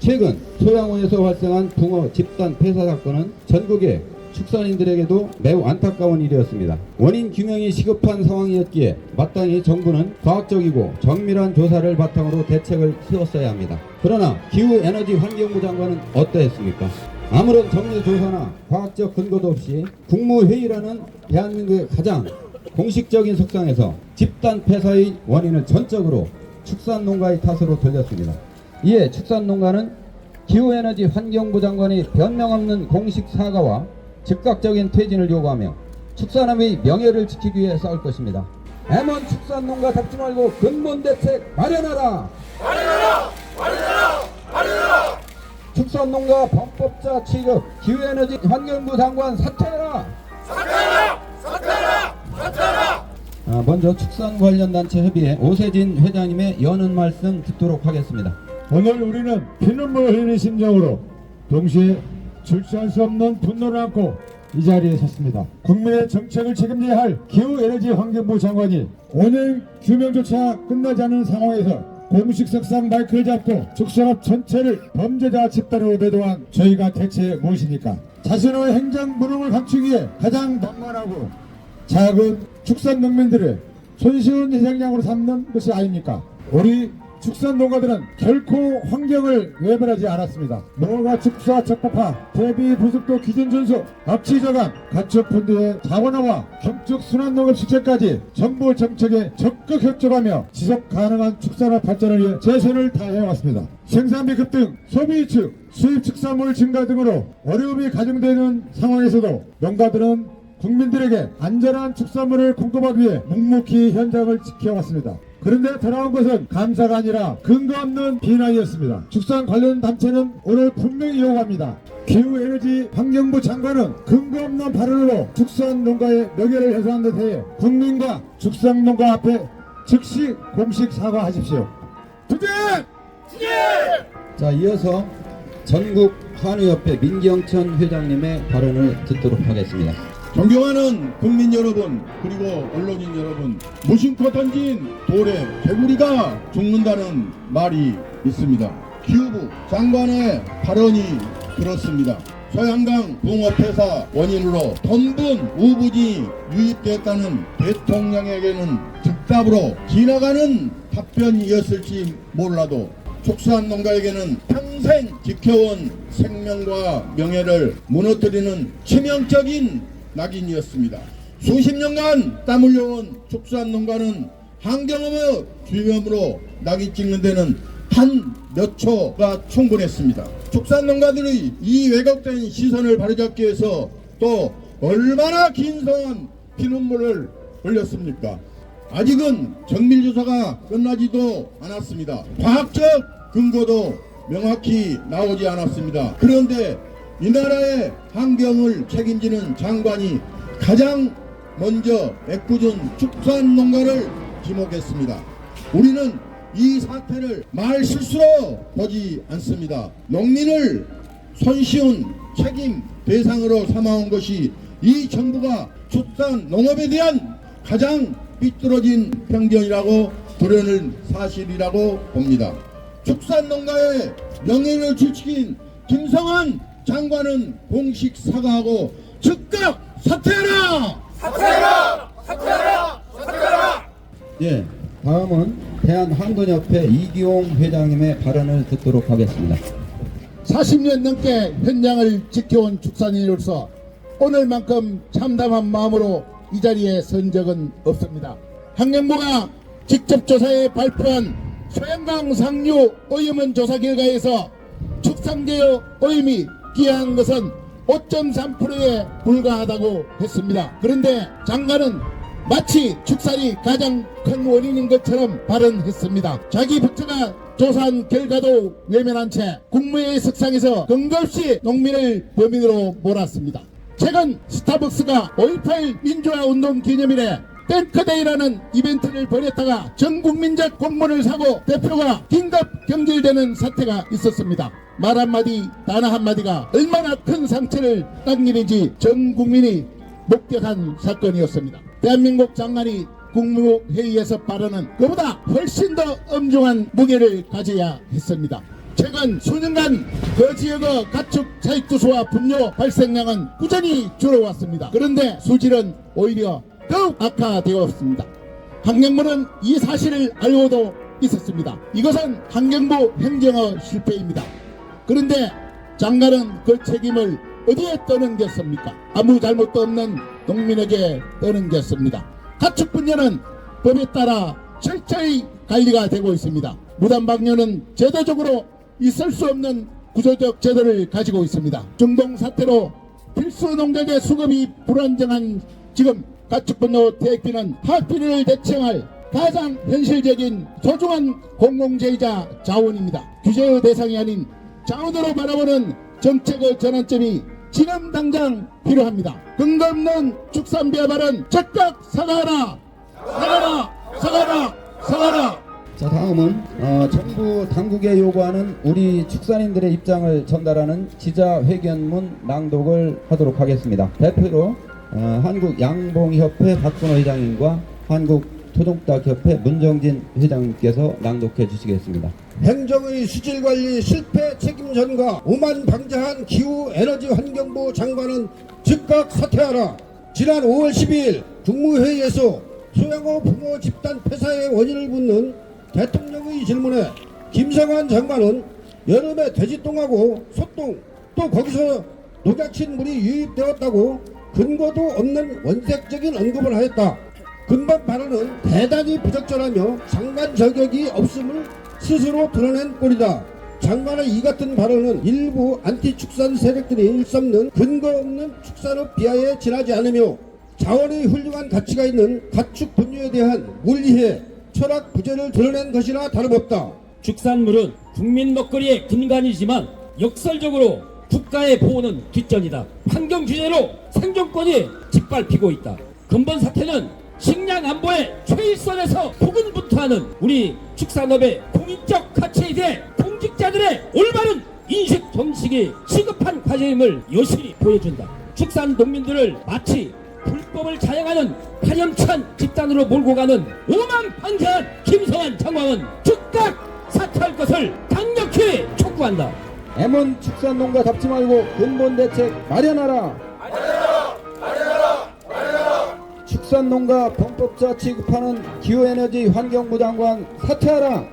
최근 소양원에서 발생한 붕어 집단 폐사 사건은 전국의 축산인들에게도 매우 안타까운 일이었습니다. 원인 규명이 시급한 상황이었기에 마땅히 정부는 과학적이고 정밀한 조사를 바탕으로 대책을 세웠어야 합니다. 그러나 기후에너지환경부 장관은 어떠했습니까? 아무런 정밀 조사나 과학적 근거도 없이 국무회의라는 대한민국의 가장 공식적인 석상에서 집단 폐사의 원인을 전적으로 축산농가의 탓으로 돌렸습니다. 이에 축산농가는 기후에너지환경부 장관이 변명 없는 공식 사과와 즉각적인 퇴진을 요구하며 축산업의 명예를 지키기 위해 싸울 것입니다. M1 축산농가 잡지 말고 근본 대책 마련하라! 마련하라! 마련하라! 마련하라! 축산농가 범법자 취급 기후에너지환경부 장관 사퇴하라! 사퇴하라! 사퇴하라! 사퇴하라! 먼저 축산 관련 단체 협의회 오세진 회장님의 여는 말씀 듣도록 하겠습니다. 오늘 우리는 피눈물 흘리는 심정으로 동시에 줄치할 수 없는 분노를 안고 이 자리에 섰습니다. 국민의 정책을 책임져야 할 기후에너지환경부 장관이 오늘 규명조차 끝나지 않은 상황에서 공식 석상 마이크를 잡고 축산업 전체를 범죄자 집단으로 매도한 저희가 대체 무엇입니까? 자신의 행정 무능을 감추기 위해 가장 만만하고 작은 축산 농민들을 손쉬운 희생양으로 삼는 것이 아닙니까? 우리 축산 농가들은 결코 환경을 외면하지 않았습니다. 농가 축사 적법화, 대비 부속도 기준 준수, 납치 저감, 가축 분대의 자원화와 경축 순환 농업 실천까지 정부 정책에 적극 협조하며 지속 가능한 축산업 발전을 위해 최선을 다해왔습니다. 생산비 급등, 소비 위축, 수입 축산물 증가 등으로 어려움이 가중되는 상황에서도 농가들은 국민들에게 안전한 축산물을 공급하기 위해 묵묵히 현장을 지켜왔습니다. 그런데 돌아온 것은 감사가 아니라 근거 없는 비난이었습니다. 축산 관련 단체는 오늘 분명히 요구합니다. 기후에너지환경부 장관은 근거 없는 발언으로 축산 농가의 명예를 훼손한 데 대해 국민과 축산 농가 앞에 즉시 공식 사과하십시오. 투쟁! 자, 이어서 전국 한우협회 민경천 회장님의 발언을 듣도록 하겠습니다. 존경하는 국민 여러분, 그리고 언론인 여러분, 무심코 던진 돌에 개구리가 죽는다는 말이 있습니다. 기후부 장관의 발언이 그렇습니다. 소양강 붕어 폐사 원인으로 덤분 우부지 유입됐다는 대통령에게는 즉답으로 지나가는 답변이었을지 몰라도 축산농가에게는 평생 지켜온 생명과 명예를 무너뜨리는 치명적인 낙인이었습니다. 수십 년간 땀 흘려온 축산농가는 환경업의 주범으로 낙인 찍는 데는 한 몇 초가 충분했습니다. 축산농가들의 이 왜곡된 시선을 바로잡기 위해서 또 얼마나 긴성한 피눈물을 흘렸습니까? 아직은 정밀조사가 끝나지도 않았습니다. 과학적 근거도 명확히 나오지 않았습니다. 그런데 이 나라의 환경을 책임지는 장관이 가장 먼저 애꿎은 축산농가를 지목했습니다. 우리는 이 사태를 말 실수로 보지 않습니다. 농민을 손쉬운 책임 대상으로 삼아온 것이 이 정부가 축산 농업에 대한 가장 삐뚤어진 편견이라고 드러낼 사실이라고 봅니다. 축산농가의 명예를 지킨 김성한 장관은 공식 사과하고 즉각 사퇴하라! 사퇴하라! 사퇴하라! 사퇴하라! 예, 다음은 대한환근협회 이기용 회장님의 발언을 듣도록 하겠습니다. 40년 넘게 현장을 지켜온 축산인으로서 오늘만큼 참담한 마음으로 이 자리에 선 적은 없습니다. 환경부가 직접 조사에 발표한 소양강 상류 오염원 조사 결과에서 축산계의 오염이 기여한 것은 5.3%에 불과하다고 했습니다. 그런데 장관은 마치 축산이 가장 큰 원인인 것처럼 발언했습니다. 자기 부처가 조사한 결과도 외면한 채 국무회의 석상에서 근거 없이 농민을 범인으로 몰았습니다. 최근 스타벅스가 5.18 민주화 운동 기념일에 탱크데이라는 이벤트를 벌였다가 전국민적 공문을 사고 대표가 긴급 경질되는 사태가 있었습니다. 말 한마디 단어 한마디가 얼마나 큰 상처를 딴 일인지 전 국민이 목격한 사건이었습니다. 대한민국 장관이 국무회의에서 발언은 그보다 훨씬 더 엄중한 무게를 가져야 했습니다. 최근 수년간 그 지역의 가축 사육주수와 분뇨 발생량은 꾸준히 줄어왔습니다. 그런데 수질은 오히려 더욱 악화되었습니다. 환경부는 이 사실을 알고도 있었습니다. 이것은 환경부 행정의 실패입니다. 그런데 장관은 그 책임을 어디에 떠넘겼습니까? 아무 잘못도 없는 농민에게 떠넘겼습니다. 가축 분뇨는 법에 따라 철저히 관리가 되고 있습니다. 무단방뇨는 제도적으로 있을 수 없는 구조적 제도를 가지고 있습니다. 중동 사태로 필수 농작의 수급이 불안정한 지금 가축분뇨 대액비는 화학비를 대체할 가장 현실적인 소중한 공공재이자 자원입니다. 규제의 대상이 아닌 자원으로 바라보는 정책의 전환점이 지금 당장 필요합니다. 근거 없는 축산비하 발언 즉각 사과하라! 사과하라! 사과하라! 사과하라! 자, 다음은 정부 당국에 요구하는 우리 축산인들의 입장을 전달하는 기자회견문 낭독을 하도록 하겠습니다. 대표로 한국양봉협회 박근호 회장님과 한국토종닭협회 문정진 회장님께서 낭독해 주시겠습니다. 행정의 수질관리 실패 책임 전가 오만 방자한 기후에너지환경부 장관은 즉각 사퇴하라. 지난 5월 12일 국무회의에서 소양호 붕어 집단 폐사의 원인을 묻는 대통령의 질문에 김성환 장관은 여름에 돼지똥하고 소똥 또 거기서 녹약친 물이 유입되었다고 근거도 없는 원색적인 언급을 하였다. 금방 발언은 대단히 부적절하며 장관 자격이 없음을 스스로 드러낸 꼴이다. 장관의 이 같은 발언은 일부 안티축산 세력들이 일삼는 근거 없는 축산업 비하에 지나지 않으며 자원의 훌륭한 가치가 있는 가축 분뇨에 대한 물리해 철학 부재를 드러낸 것이나 다름없다. 축산물은 국민 먹거리의 근간이지만 역설적으로 국가의 보호는 뒷전이다. 환경 규제로 생존권이 짓밟히고 있다. 근본 사태는 식량 안보의 최일선에서 고군분투하는 우리 축산업의 공익적 가치에 대해 공직자들의 올바른 인식 정식이 시급한 과제임을 여실히 보여준다. 축산 농민들을 마치 불법을 자행하는 파렴치한 집단으로 몰고 가는 오만방자한 김성환 장관은 즉각 사퇴할 것을 강력히 촉구한다. M1 축산농가 잡지 말고 근본 대책 마련하라. 축산농가 범법자 취급하는 기후에너지 환경부 장관 사퇴하라.